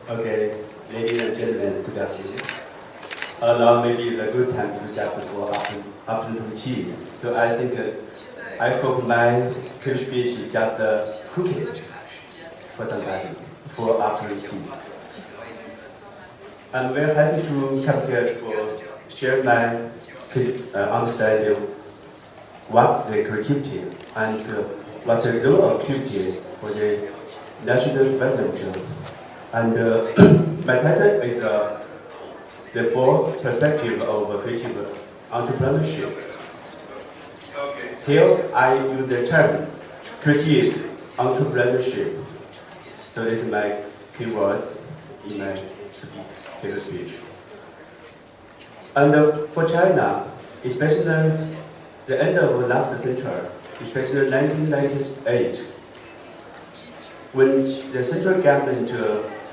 Okay, ladies and gentlemen, good afternoon. Now maybe it's a good time to just for afternoon tea. So I think I hope my free speech is just cooking for somebody for afternoon tea. I'm very happy to come here for share my understanding what's the creativity and what's the role of creativity for the national development. And my title is the four perspective of creative entrepreneurship. Here I use the term creative entrepreneurship. So this is my keywords in my speech. And for China, especially the end of last century, especially 1998, when the central government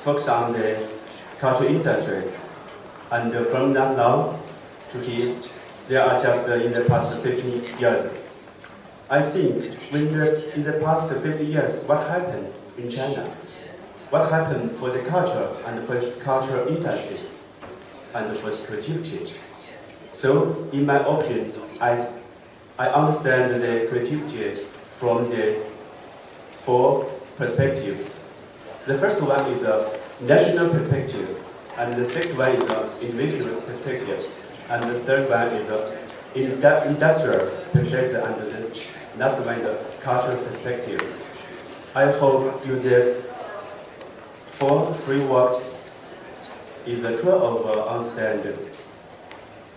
focused on the cultural industries, and from that now to here, they are just in the past 50 years. I think in the past 50 years, what happened in China? What happened for the culture and for cultural industry and for creativity? So, in my opinion, I understand the creativity from the four perspectives. The first one is a national perspective, and the second one is an individual perspective, and the third one is an industrial perspective, and the last one is a cultural perspective. I hope using four frameworks is a tool of understanding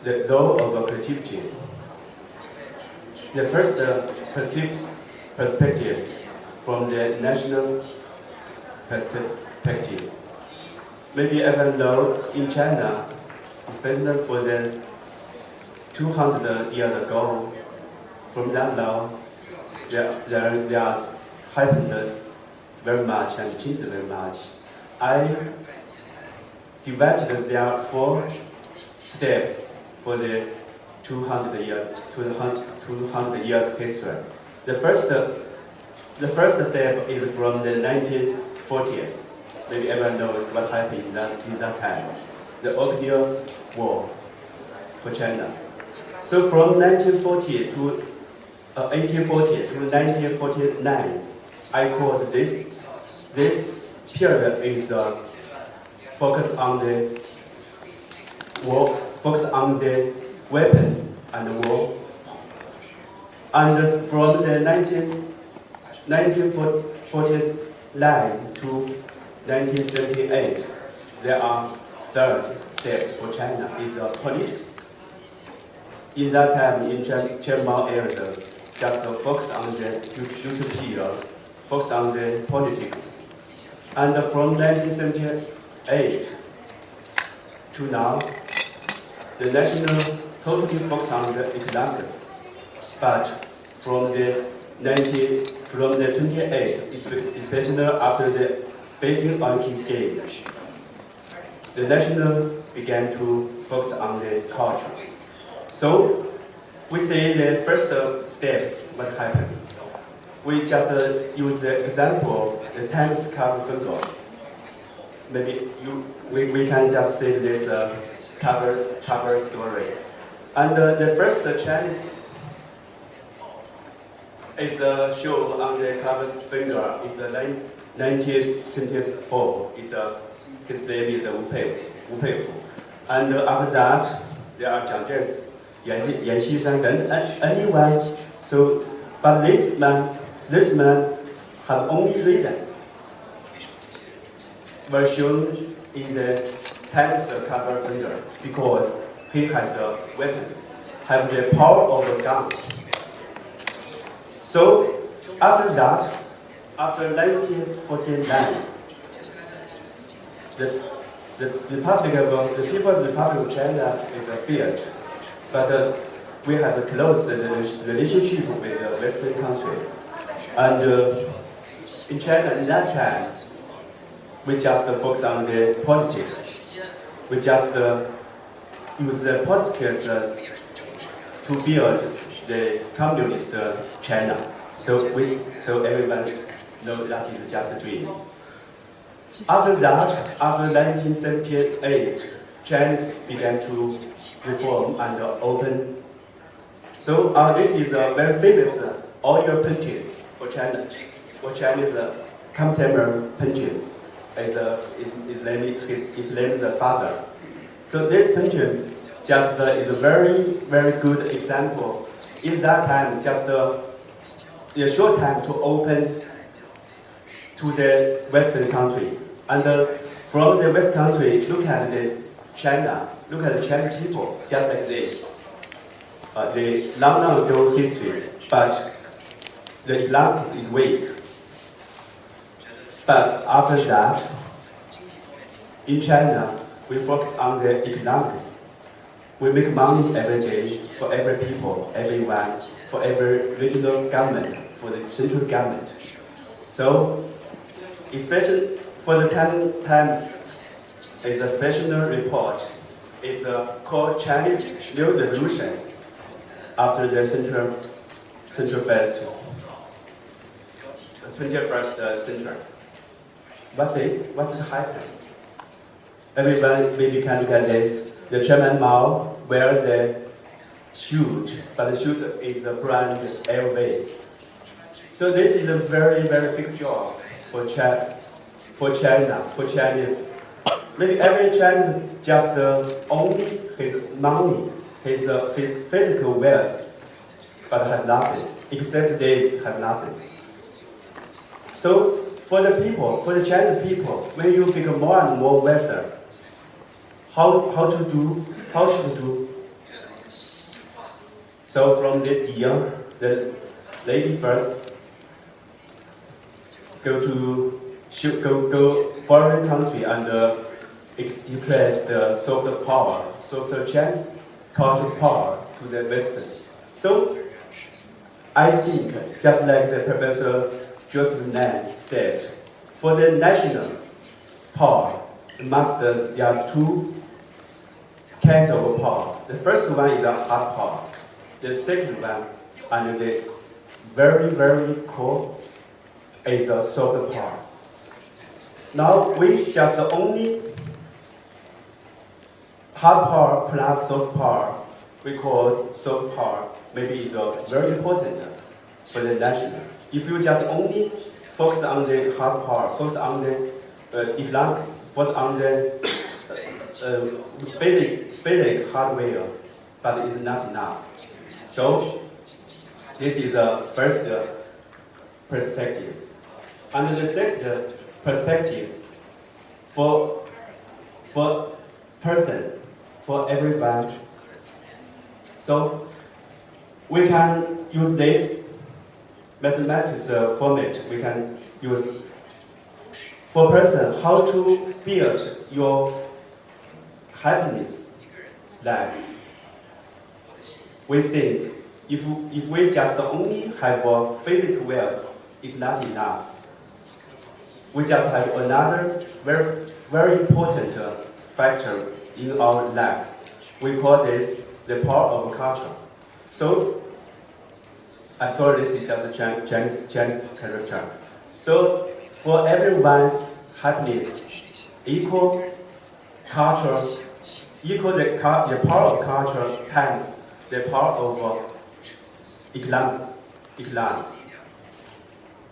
the role of creativity. The first perspective from the national perspective. Maybe everyone knows in China, especially for the 200 years ago, from that now, there has happened very much and changed very much. I divided there are four steps for the 200 years history. The first step is from the 1940s. Maybe everyone knows what happened in that time. The Opium War for China. So from 1840 to 1949, I call this period is the focus on the war, focus on the weapon and the war. And from the 1949 to 1978, there are third steps for China is politics. In that time, in Chairman areas, just focus on the utopia, focus on the politics. And from 1978 to now, the national totally focus on the economics. But from the 28, especially after the Peking Olympic Games, the national began to focus on the culture. So we see the first steps, what happened. We just use the example, the Times cover photo. Maybe we can just say this cover story. And the first Chinese is shown on the cover finger. It's 1924. His name is Wu Peifu. And after that, there are Jiang Zheng, Yan Xishan, and anyone. So, but this man has only reason were shown in the Times cover finger because he has a weapon, has the power of a gun. So after that, after 1949, the People's Republic of China is built, but we have a close relationship with the Western country. And in China, in that time, we just focus on the politics. We just use the politics to build the communist China. So everyone knows that is just a dream. After that, after 1978, Chinese began to reform and open. So this is a very famous oil painting for China, for Chinese contemporary painting. His name is father. So this painting just is a very, very good example. In that time, just a short time to open to the Western country. And from the West country, look at the China, look at the Chinese people, just like this. The long ago history, but the economics is weak. But after that, in China, we focus on the economics. We make money every day for every people, everyone, for every regional government, for the central government. So, especially for the Times, it's a special report. It's called Chinese New Revolution after the Central First, 21st century. What's happening? Everyone maybe can look at this. The Chairman Mao wears the suit, but the suit is a brand LV. So this is a very, very big job for China, for Chinese. Maybe every Chinese just only his money, his physical wealth, but have nothing, except this have nothing. So for the people, for the Chinese people, when you become more and more wealthy, how should do? So from this year, the lady first go foreign country and express the soft power, soft Chinese cultural power to the Western. So I think, just like the Professor Joseph Nan said, for the national power, there are two kinds of power. The first one is a hard power. The second one, and the very, very core, is a soft power. Now we just only hard power plus soft power. We call soft power. Maybe is very important for the national. If you just only focus on the hard power, focus on the economics, focus on the basic hardware, but it's not enough. So this is a first perspective. And the second perspective, for person, for everyone. So we can use this mathematics format. We can use for person how to build your happiness life. We think if we just only have a physical wealth, it's not enough. We just have another very, very important factor in our lives. We call this the power of culture. So, I'm sorry, this is just a Chinese character. So, for everyone's happiness, equal culture, equal the power of culture times the power of economic.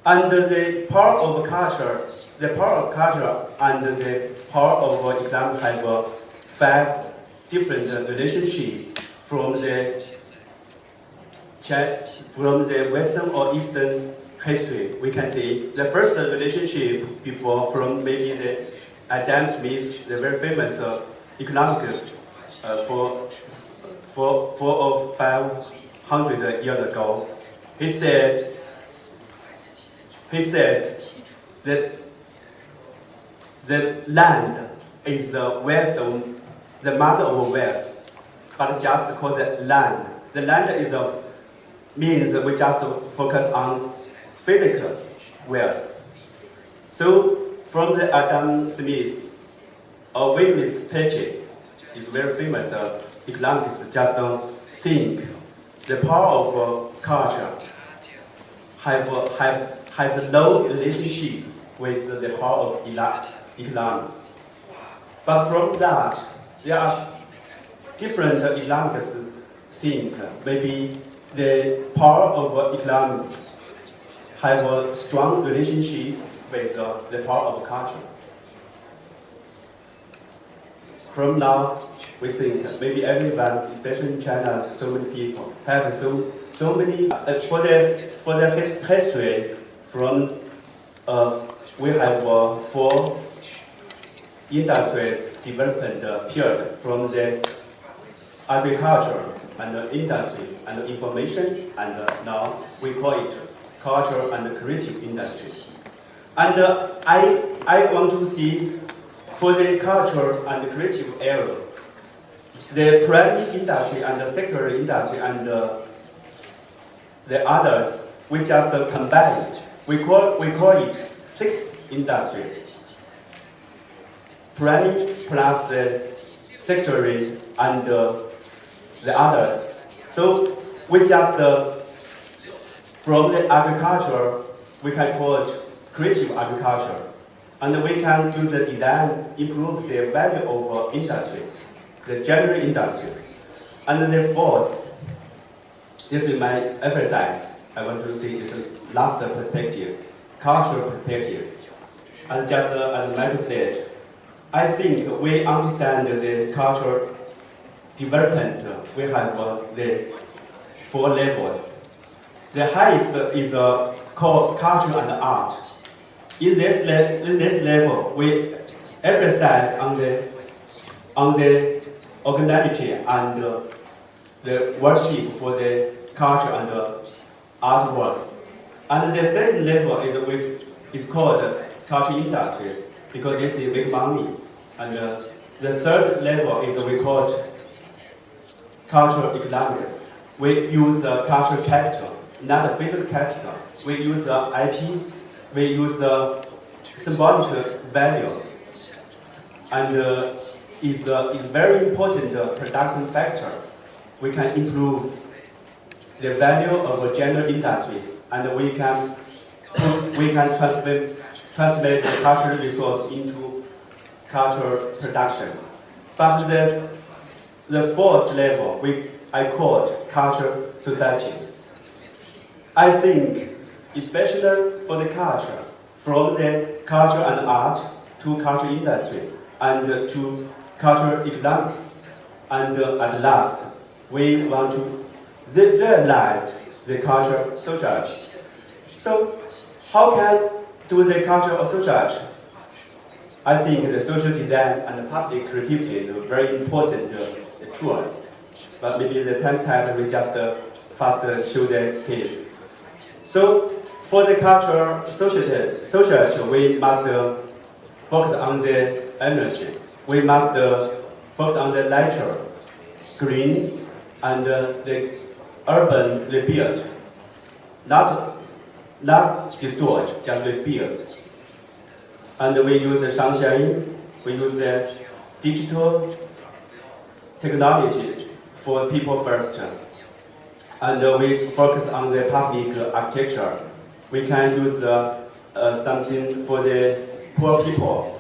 And the power of culture and the power of economic have 5 different relationships from the Western or Eastern history. We can see the first relationship before from maybe the Adam Smith, the very famous economics for 400 or 500 years ago. He said that the land is the wealth of the mother of wealth, but just call it land. The land is means we just focus on physical wealth. So from the Adam Smith or William Peking is very famous economics. Just think the power of culture has no relationship with the power of economy. But from that, there are different economics think. Maybe the power of economy have a strong relationship with the power of culture. From now, we think maybe everyone, especially in China, so many people have so many for their history. From we have 4 industries development period from the agriculture and industry and information, and now we call it culture and creative industry. And I want to see for the culture and creative area, the primary industry and the secondary industry and the others, we just combine it. We call it 6 industries. Primary plus the secondary and the others. So we just, from the agriculture, we can call it creative agriculture. And we can use the design, improve the value of industry, the general industry. And the 4th, this is my emphasis. I want to see this last perspective, cultural perspective. And just as Michael said, I think we understand the cultural development. We have the 4 levels. The highest is called culture and art. In this level, we emphasize on the originality and the worship for the culture and artworks. And the second level is called culture industries, because this is big money. And the third level is we call it cultural economics. We use cultural capital, not physical capital. We use IP. We use symbolic value, and is very important production factor. We can improve the value of general industries, and we can translate the cultural resource into cultural production. But the 4th level, I call it culture society. I think, especially for the culture, from the culture and art to culture industry and to cultural economics, and at last, we want to realize the culture society. So, how can do the culture of society? I think the social design and public creativity is very important tools. But maybe the time tag we just fast show the case. So for the culture society, we must focus on the energy. We must focus on the nature, green, and the urban rebuild. Not destroyed, just rebuild. And we use the Xiang Yong, we use the digital technology for people first. And we focus on the public architecture. We can use something for the poor people.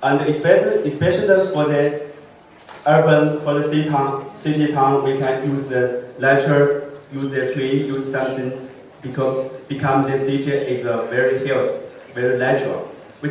And especially for the urban, for the city town, we can use the nature, use the tree, use something, because become the city is very healthy, very natural. We